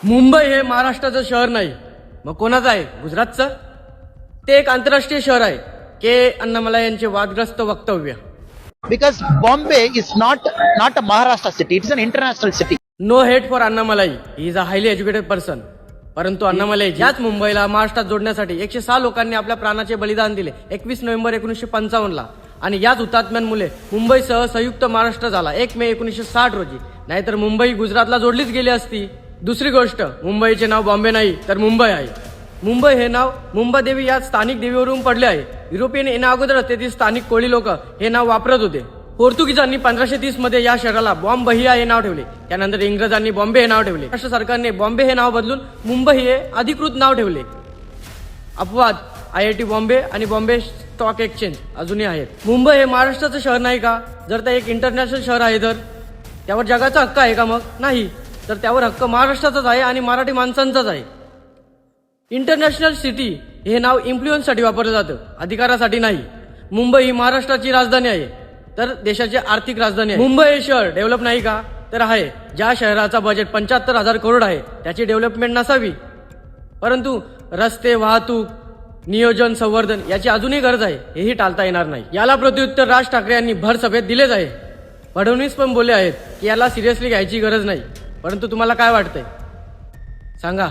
मुंबई हे महाराष्ट्राचं शहर नाही, मग कोणाचं आहे? गुजरातचं. ते एक आंतरराष्ट्रीय शहर आहे. के अण्णामलाई यांचे वादग्रस्त वक्तव्य. Because Bombay is not a Maharashtra city, it is an international city. No hate for Annamalai, he is a highly educated person. परंतु अण्णामलाई याच मुंबईला महाराष्ट्रात जोडण्यासाठी 106 लोकांनी आपल्या प्राणाचे बलिदान दिले 21 नोव्हेंबर 1955 आणि याच हुतात्म्यांमुळे मुंबईसह संयुक्त महाराष्ट्र झाला 1 मे 1960 रोजी. नाहीतर मुंबई गुजरातला जोडलीच गेली असती. दुसरी गोष्ट, मुंबईचे नाव बॉम्बे नाही तर मुंबई आहे. मुंबई हे नाव मुंबादेवी या स्थानिक देवीवरून पडले आहे. युरोपियन येण्याअगोदर तेथील स्थानिक कोळी लोक हे नाव वापरत होते. पोर्तुगीजांनी 1530 मध्ये या शहराला बॉम्बहिया हे नाव ठेवले. त्यानंतर इंग्रजांनी बॉम्बे हे नाव ठेवले. महाराष्ट्र सरकारने बॉम्बे हे नाव बदलून मुंबई हे अधिकृत नाव ठेवले. अपवाद IIT बॉम्बे आणि बॉम्बे स्टॉक एक्सचेंज अजूनही आहेत. मुंबई हे महाराष्ट्राचं शहर नाही का? जर ते एक इंटरनॅशनल शहर आहे तर त्यावर जगाचा हक्क आहे का? मग नाही. तर त्यावर हक्क महाराष्ट्राचाच आहे आणि मराठी माणसांचाच आहे. इंटरनॅशनल सिटी हे नाव इन्फ्लुएन्ससाठी वापरलं जातं, अधिकारासाठी नाही. मुंबई ही महाराष्ट्राची राजधानी आहे तर देशाची आर्थिक राजधानी आहे. मुंबई हे शहर डेव्हलप नाही का? तर आहे. ज्या शहराचा बजेट 75,000 करोड आहे त्याची डेव्हलपमेंट नसावी, परंतु रस्ते, वाहतूक, नियोजन, संवर्धन याची अजूनही गरज आहे. हेही टाळता येणार नाही. याला प्रत्युत्तर राज ठाकरे यांनी भर सभेत दिलेच आहे. फडणवीस पण बोलले आहेत की याला सिरियसली घ्यायची गरज नाही. परंतु तुम्हाला काय वाटतंय सांगा.